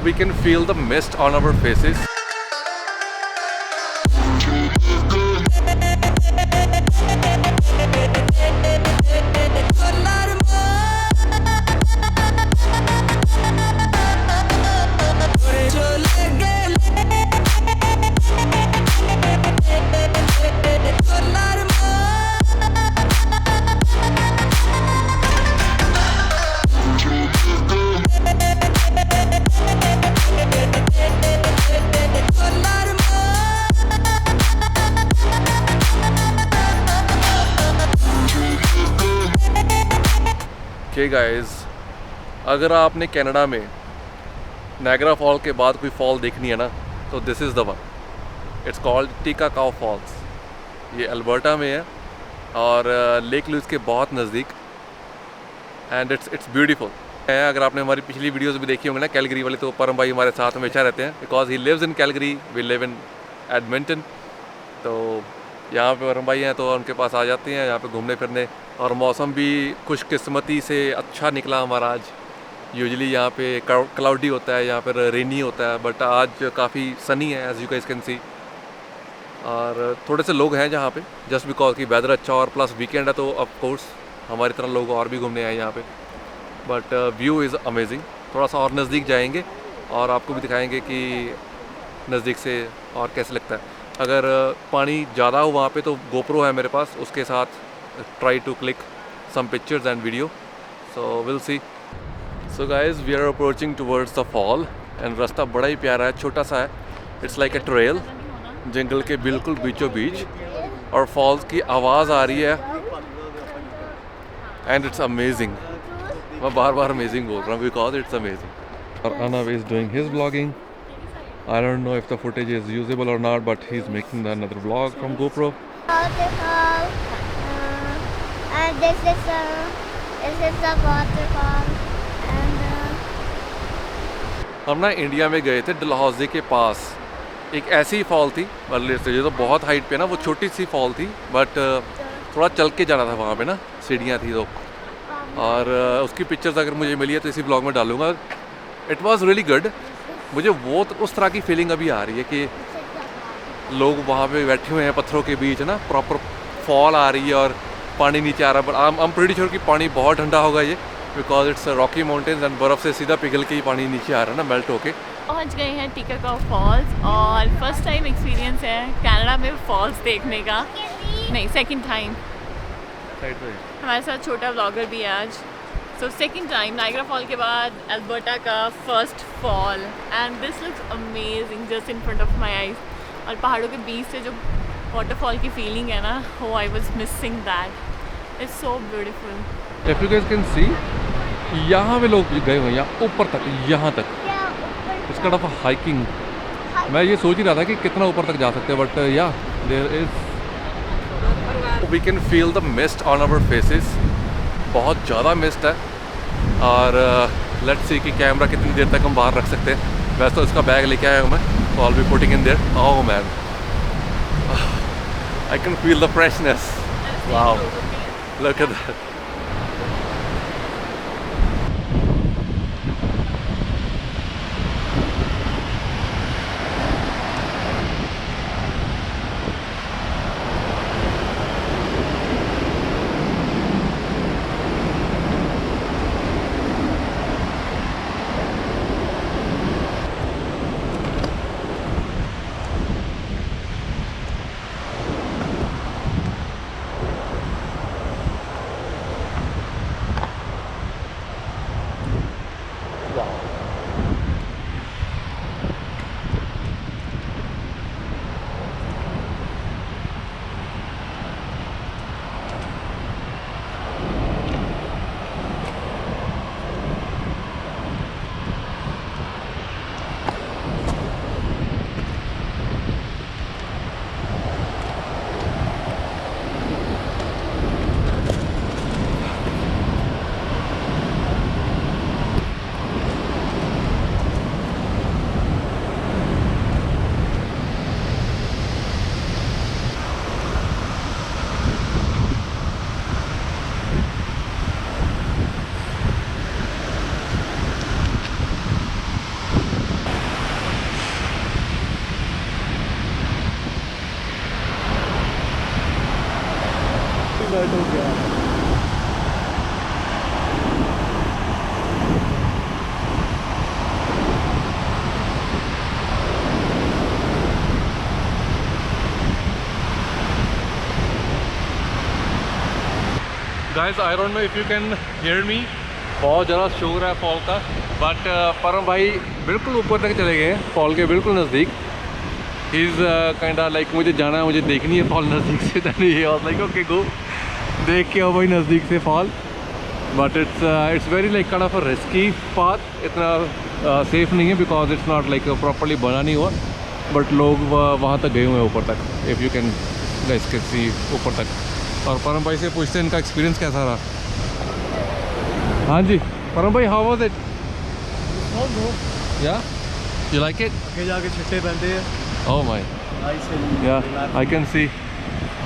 We can feel the mist on our faces. Okay guys, अगर आपने Canada में Niagara fall के बाद कोई फॉल देखनी है ना, तो this is the one. It's called Takakkaw Falls. ये अल्बर्टा में है और लेक लुइस के बहुत नज़दीक. And it's beautiful. अगर आपने हमारी पिछली वीडियोस भी देखी होंगी ना कैलगरी वाली, तो परम भाई हमारे साथ हमेशा रहते हैं because he lives in Calgary, we live in Edmonton. तो यहाँ पे परम भाई हैं तो उनके पास आ जाते हैं यहाँ पे घूमने फिरने. और मौसम भी खुशकिस्मती से अच्छा निकला हमारा आज. यूजुअली यहाँ पे क्लाउडी होता है, यहाँ पर रेनी होता है, बट आज काफ़ी सनी है as you guys can see. और थोड़े से लोग हैं जहाँ पे जस्ट बिकॉज की वेदर अच्छा और प्लस वीकेंड है, तो ऑफ कोर्स हमारी तरह लोग और भी घूमने आए यहाँ पे. But view is amazing. थोड़ा सा और नज़दीक जाएंगे और आपको भी दिखाएंगे कि नज़दीक से और कैसे लगता है. अगर पानी ज़्यादा हो वहाँ पे तो गोप्रो है मेरे पास, उसके साथ try to click some pictures and videos. So will see. So guys we are approaching towards the fall and रास्ता बड़ा ही प्यारा है, छोटा सा है. इट्स लाइक ए ट्रेल जंगल के बिल्कुल बीचों बीच, और फॉल्स की आवाज़ आ रही है एंड इट्स अमेजिंग. मैं बार बार अमेजिंग बोल रहा हूँ बिकॉज इट्स अमेजिंग. और Arnav is doing his vlogging. I don't know if the footage is usable or not, but he's making another vlog from GoPro. Waterfall, and this is the waterfall, and हम ना India में गए थे डलहौजी के पास. एक ऐसी fall थी, मतलब ये तो बहुत हाइट पे ना, वो छोटी सी फॉल थी बट थोड़ा चल के जाना था वहाँ पे ना, सीढ़ियाँ थी. तो और उसकी पिक्चर्स अगर मुझे मिली है तो इसी ब्लॉग में डालूंगा. It was really good. मुझे वो उस तरह की फीलिंग अभी आ रही है कि लोग वहाँ पे बैठे हुए हैं पत्थरों के बीच ना, प्रॉपर फॉल आ रही है और पानी नीचे आ रहा है. But I am pretty sure कि पानी बहुत ठंडा होगा ये, because it's Rocky mountains and बर्फ़ से सीधा पिघल के ही पानी नीचे आ रहा है ना, मेल्ट होके. पहुंच गए हैं टिकाकाओ फॉल्स और फर्स्ट टाइम एक्सपीरियंस है कनाडा में फॉल्स देखने का. नहीं, सेकंड टाइम. हमारे साथ छोटा व्लॉगर भी है आज. So second time Niagara fall के बाद अल्बर्टा का first fall and this looks amazing just in front of my eyes. और पहाड़ों के बीच से जो वाटरफॉल की फीलिंग है ना, हो I was missing that. It's so beautiful. If you guys can सी, यहाँ पे लोग गए हुए हैं यहाँ ऊपर तक, यहाँ तक. It's kind of hiking. मैं ये सोच ही रहा था कि कितना ऊपर तक जा सकते हैं, बट या there is, we can feel the mist on our faces. बहुत ज़्यादा मिस्ट है. और लेट्स सी कि कैमरा कितनी देर तक हम बाहर रख सकते हैं. वैसे तो इसका बैग लेके आया हूँ मैं, so I'll be putting in there. Oh man, I can feel the freshness. Wow, look at that. Guys I don't know if you can hear me, बहुत ज़्यादा शोर है फॉल का, बट परम भाई बिल्कुल ऊपर तक चले गए हैं, फॉल के बिल्कुल नज़दीक। He is kind of like मुझे जाना है, मुझे देखनी है फॉल नज़दीक से, then he was like okay go, देख के आओ भाई नज़दीक से fall. But it's very like kind of a risky path, इतना सेफ नहीं है because it's not like properly बना नहीं हुआ, बट लोग वहाँ तक गए हुए हैं ऊपर तक, if you can guys can सी ऊपर तक। और परम भाई से पूछते हैं इनका एक्सपीरियंस कैसा रहा। हाँ जी परम भाई, how was it? Yeah you like it? आगे जाके छट्टे बनते हैं। Oh my, yeah I can see.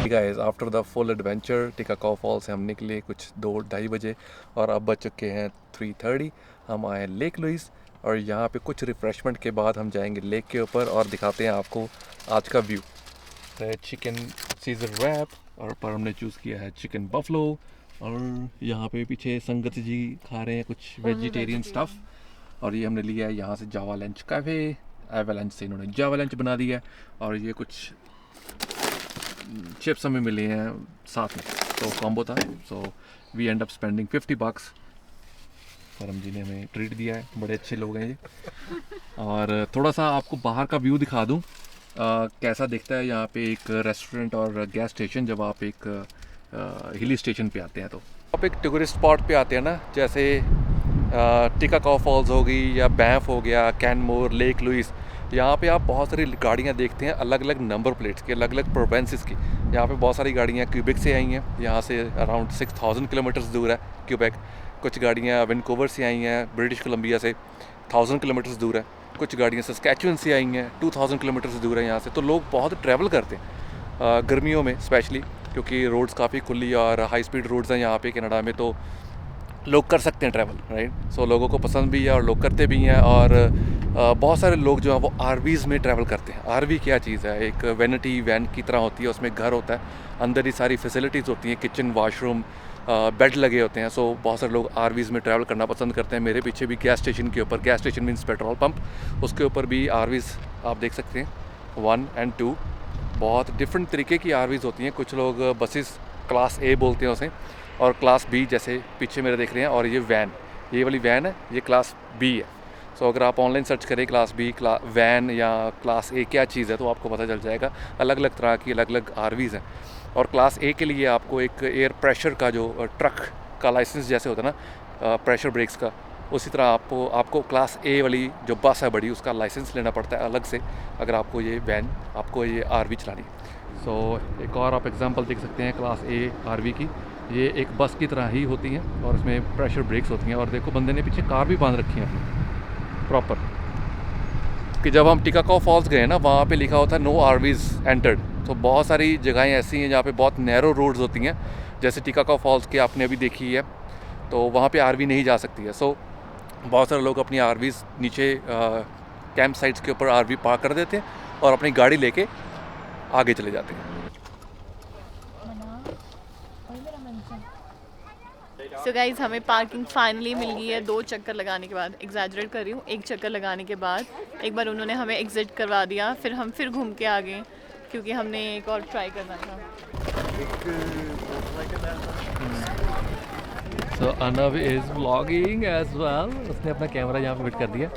Guys after the full adventure Takakkaw fall से हम निकले कुछ 2-2:30 बजे और अब बज चुके हैं 3:30। हम आए लेक लुइस और यहाँ पे कुछ रिफ़्रेशमेंट के बाद हम जाएंगे लेक के ऊपर और दिखाते हैं आपको आज का व्यू। चिकन सीजर रैप और पर हमने चूज़ किया है चिकन बफलो, और यहाँ पे पीछे संगत जी खा रहे हैं कुछ वेजिटेरियन स्टफ़, और ये हमने लिया है यहाँ से जावा लंच कैफ़े, एवा लंच से इन्होंने जावा लंच बना दिया है, और ये कुछ चिप्स हमें मिले हैं साथ में, तो कॉम्बो था। So we end up spending $50। Param जी ने हमें ट्रीट दिया है, बड़े अच्छे लोग हैं ये। और थोड़ा सा आपको बाहर का व्यू दिखा दूँ कैसा दिखता है यहाँ पे एक रेस्टोरेंट और गैस स्टेशन जब आप एक हिली स्टेशन पे आते हैं। तो आप एक टूरिस्ट स्पॉट पे आते हैं ना, जैसे टिकाकाओ फॉल्स हो गई या बैंफ हो गया, कैनमोर, लेक लुइस, यहाँ पे आप बहुत सारी गाड़ियाँ देखते हैं अलग अलग नंबर प्लेट्स की, अलग अलग प्रोवेंसेस की। यहाँ पे बहुत सारी गाड़ियाँ क्यूबेक से आई हैं, यहाँ से अराउंड 6000 किलोमीटर्स दूर है क्यूबेक। कुछ गाड़ियाँ वैनकूवर से आई हैं, ब्रिटिश कोलंबिया से 1000 किलोमीटर्स दूर है। कुछ गाड़ियाँ सस्कैचुअन से आई हैं, 2000 किलोमीटर्स दूर है यहाँ से। तो लोग बहुत ट्रैवल करते हैं गर्मियों में स्पेशली, क्योंकि रोड्स काफ़ी खुली और हाई स्पीड रोड्स हैं यहाँ पे कनाडा में, तो लोग कर सकते हैं ट्रैवल, राइट। सो लोगों को पसंद भी है और लोग करते भी हैं। और बहुत सारे लोग जो हैं वो आरवीज़ में ट्रैवल करते हैं। आरवी क्या चीज़ है? एक वैनिटी वैन की तरह होती है, उसमें घर होता है, अंदर ही सारी फैसिलिटीज़ होती हैं, किचन, वॉशरूम, बेड लगे होते हैं। सो बहुत सारे लोग आरवीज़ में ट्रैवल करना पसंद करते हैं। मेरे पीछे भी गैस स्टेशन के ऊपर, gas station means petrol pump, उसके ऊपर भी आरवीज़ आप देख सकते हैं 1 और 2। बहुत डिफरेंट तरीके की आरवीज़ होती हैं। कुछ लोग बसेस क्लास ए बोलते हैं उसे, और क्लास बी जैसे पीछे मेरे देख रहे हैं। और ये वैन, ये वाली वैन है, ये क्लास बी है। सो अगर आप ऑनलाइन सर्च करें क्लास बी, वैन या क्लास ए क्या चीज़ है, तो आपको पता चल जाएगा। अलग अलग तरह की अलग अलग आरवीज़ हैं। और क्लास ए के लिए आपको एक एयर प्रेशर का जो ट्रक का लाइसेंस जैसे होता है ना, प्रेशर ब्रेक्स का, उसी तरह आपको क्लास ए वाली जो बस है बड़ी, उसका लाइसेंस लेना पड़ता है अलग से, अगर आपको ये वैन, आपको ये आरवी चलानी है। सो एक और आप एग्जांपल देख सकते हैं क्लास ए आरवी की। ये एक बस की तरह ही होती हैं और इसमें प्रेशर ब्रेक्स होती हैं। और देखो बंदे ने पीछे कार भी बांध रखी है अपनी प्रॉपर, कि जब हम टिकाकाओ फॉल्स गए ना, वहाँ पे लिखा होता है नो आरवीज़ एंटर्ड। तो बहुत सारी जगहें ऐसी हैं जहाँ पे बहुत नैरो रोड्स होती हैं, जैसे टिकाकाओ फॉल्स के आपने अभी देखी है, तो वहाँ पे आरवी नहीं जा सकती है। सो बहुत सारे लोग अपनी आरवीज़ नीचे कैंप साइट्स के ऊपर आरवी पार्क कर देते हैं और अपनी गाड़ी लेके आगे चले जाते हैं। सो गाइज हमें पार्किंग फाइनली मिल गई है 2 चक्कर लगाने के बाद। एग्जैजरेट कर रही हूँ, 1 चक्कर लगाने के बाद एक बार उन्होंने हमें एग्जिट करवा दिया, फिर हम फिर घूम के आ गए क्योंकि हमने एक और ट्राई करना था। सो Anav is vlogging as well. उसने अपना कैमरा यहाँ पे फिट कर दिया।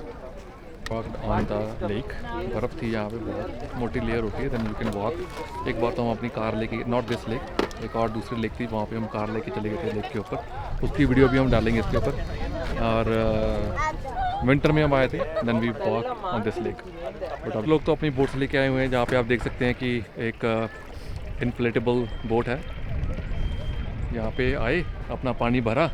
ऑन द लेक, बर्फ़ थी यहाँ पे, बहुत मोटी लेयर होती है, देन यू कैन वॉक। एक बार तो हम अपनी कार लेके, नॉट दिस लेक, एक और दूसरी लेक थी, वहाँ पे हम कार लेके चले गए थे लेक के ऊपर। उसकी वीडियो भी हम डालेंगे इसके ऊपर। और विंटर में हम आए थे, then we walk on this lake. But अब लोग तो अपनी बोट्स लेके आए हुए हैं, जहाँ पे आप देख सकते हैं कि एक इन्फ्लेटेबल बोट है। यहाँ पे आए, अपना पानी भरा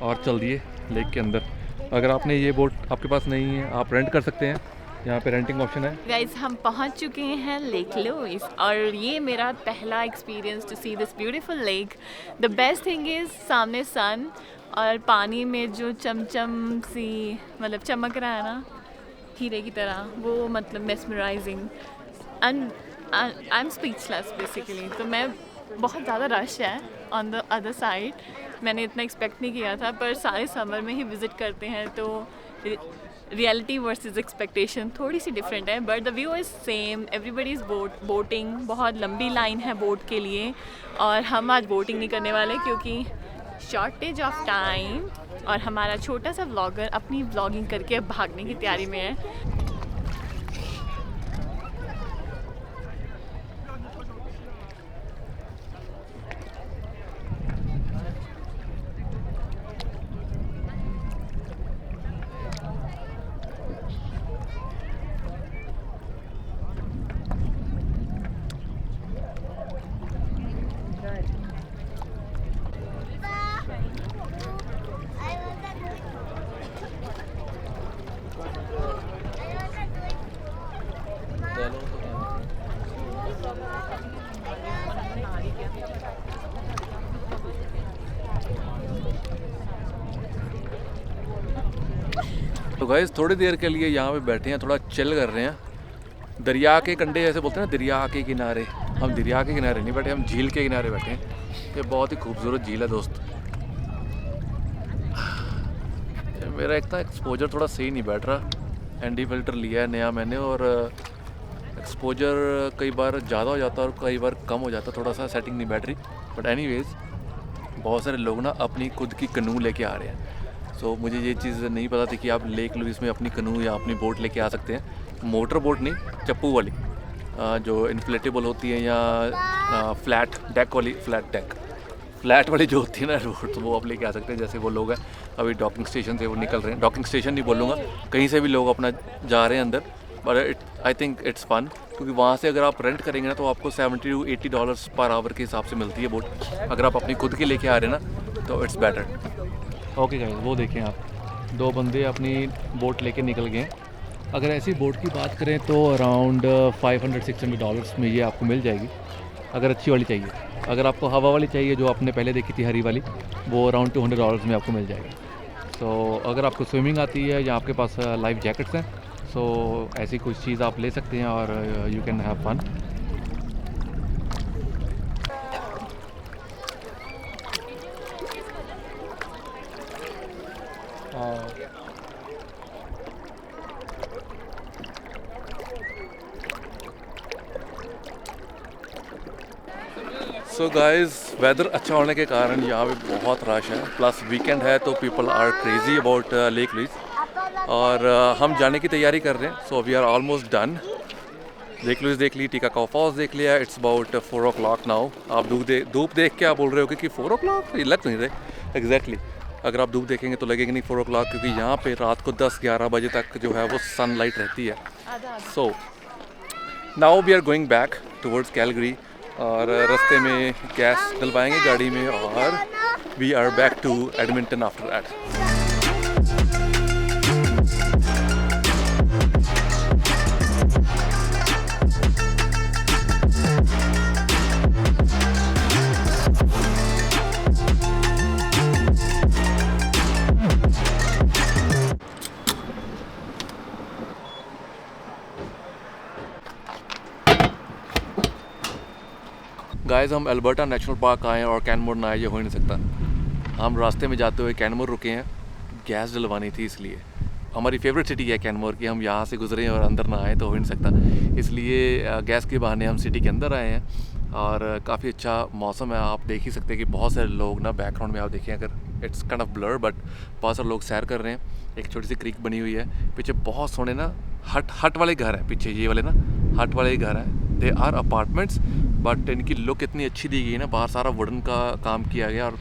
और चल दिए लेक के अंदर। अगर आपने ये बोट आपके पास नहीं है, आप रेंट कर सकते हैं, यहाँ पे रेंटिंग ऑप्शन है। गाइज हम पहुँच चुके हैं लेक लुइस और ये मेरा पहला experience to see this beautiful lake. The best thing is सामने सन और पानी में जो चमचम सी मतलब चमक रहा है ना हीरे की तरह, वो मतलब mesmerising and I am speechless basically. तो मैं बहुत ज़्यादा रश है ऑन द अदर साइड, मैंने इतना एक्सपेक्ट नहीं किया था, पर सारे समर में ही विज़िट करते हैं तो रियलिटी वर्सेस एक्सपेक्टेशन थोड़ी सी डिफरेंट है, but the view is same. Everybody is boating, बहुत लंबी लाइन है बोट के लिए, और हम आज बोटिंग नहीं करने वाले क्योंकि शॉर्टेज ऑफ टाइम और हमारा छोटा सा व्लॉगर अपनी व्लॉगिंग करके भागने की तैयारी में है। तो गाइस थोड़ी देर के लिए यहाँ पे बैठे हैं, थोड़ा चिल कर रहे हैं। दरिया के कंढे जैसे बोलते हैं ना, दरिया के किनारे। हम दरिया के किनारे नहीं बैठे, हम झील के किनारे बैठे हैं। ये बहुत ही खूबसूरत झील है दोस्त। मेरा एक था एक्सपोजर थोड़ा सही नहीं बैठ रहा। एनडी फिल्टर लिया है नया मैंने, और एक्सपोजर कई बार ज़्यादा हो जाता है और कई बार कम हो जाता है, थोड़ा सा सेटिंग नहीं बैठ रही। बट एनीवेज बहुत सारे लोग ना अपनी खुद की कनू लेके आ रहे हैं। सो मुझे ये चीज़ नहीं पता थी कि आप लेक लुइस में अपनी कनू या अपनी बोट लेके आ सकते हैं। मोटर बोट नहीं, चप्पू वाली जो इन्फ्लेटेबल होती है, या फ्लैट डेक वाली, फ्लैट वाली जो होती है ना बोट, तो वो आप लेके आ सकते हैं। जैसे वो लोग हैं अभी डॉकिंग स्टेशन से वो निकल रहे हैं। डॉकिंग स्टेशन नहीं बोलूँगा, कहीं से भी लोग अपना जा रहे हैं अंदर। But I think it's fun, क्योंकि वहाँ से अगर आप रेंट करेंगे ना तो आपको $70 to $80 पर आवर के हिसाब से मिलती है बोट। अगर आप अपनी खुद की लेके आ रहे हैं ना तो इट्स बेटर। ओके गाइस, वो देखें आप, दो बंदे अपनी बोट लेके निकल गए। अगर ऐसी बोट की बात करें तो अराउंड $500-600 में ये आपको मिल जाएगी, अगर अच्छी वाली चाहिए। अगर आपको हवा वाली चाहिए, जो आपने पहले देखी थी हरी वाली, वो अराउंड $200 में आपको मिल जाएगी। सो अगर आपको स्विमिंग आती है या आपके पास लाइफ जैकेट्स हैं, सो ऐसी कुछ चीज़ आप ले सकते हैं और you can have fun. So guys, weather अच्छा होने के कारण यहाँ पे बहुत रश है, प्लस वीकेंड है तो people are crazy about Lake Louise. और हम जाने की तैयारी कर रहे हैं। So we are almost done. Lake Louise देख ली, टीका काव फॉल्स देख लिया। It's about 4 o'clock now. आप धूप देख के आप बोल रहे हो कि 4 o'clock, ये लग नहीं रहे एग्जैक्टली। अगर आप धूप देखेंगे तो लगेगा नहीं 4 o'clock, क्योंकि यहाँ पे रात को 10-11 बजे तक जो है वो सनलाइट रहती है। So now we are going back towards Calgary, और रास्ते में गैस डलवाएंगे गाड़ी में, और we are back to Edmonton after that. Guys, हम अल्बर्टा नेशनल पार्क आए हैं और कैनमोर ना आए, ये हो ही नहीं सकता। हम रास्ते में जाते हुए कैनमोर रुके हैं, गैस डलवानी थी इसलिए। हमारी फेवरेट सिटी है कैनमोर की, हम यहाँ से गुजरे और अंदर ना आए तो हो ही नहीं सकता। इसलिए गैस के बहाने हम सिटी के अंदर आए हैं, और काफ़ी अच्छा मौसम है। आप देख ही सकते हैं कि बहुत सारे लोग ना, बैकग्राउंड में आप देखें, अगर it's kind of blur, but बहुत सारे लोग सैर कर रहे हैं। एक छोटी सी क्रीक बनी हुई है, पीछे बहुत सोने ना हट वाले घर हैं पीछे, ये वाले ना हट वाले घर हैं। दे आर अपार्टमेंट्स, बट इनकी लुक इतनी अच्छी दी गई है ना, बाहर सारा वुडन का काम किया गया, और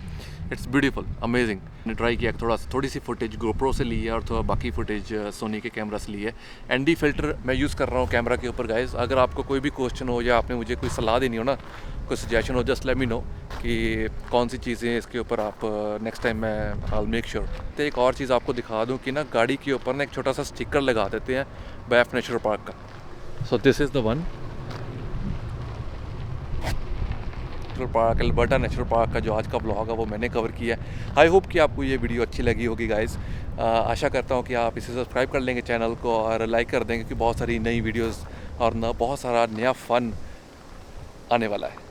इट्स ब्यूटीफुल, अमेजिंग। मैंने ट्राई किया, थोड़ी सी फुटेज गोप्रो से ली है और थोड़ा बाकी फुटेज सोनी के कैमरा से ली है। एनडी फिल्टर मैं यूज़ कर रहा हूँ कैमरा के ऊपर। गाइस, अगर आपको कोई भी क्वेश्चन हो या आपने मुझे कोई सलाह देनी हो ना, कोई सजेशन हो, जस्ट लेट मी नो कि कौन सी चीज़ें इसके ऊपर आप नेक्स्ट टाइम मैं आई मेक श्योर। तो एक और चीज़ आपको दिखा दूँ कि ना, गाड़ी के ऊपर ना एक छोटा सा स्टिकर लगा देते हैं बैफ नेचुरल पार्क का। So this is the one. Natural park, Alberta natural park का जो आज का ब्लॉग है वो मैंने कवर किया है। आई होप कि आपको ये वीडियो अच्छी लगी होगी गाइस। आशा करता हूँ कि आप इसे सब्सक्राइब कर लेंगे चैनल को, और लाइक कर देंगे, क्योंकि बहुत सारी नई वीडियोस और बहुत सारा नया फ़न आने वाला है।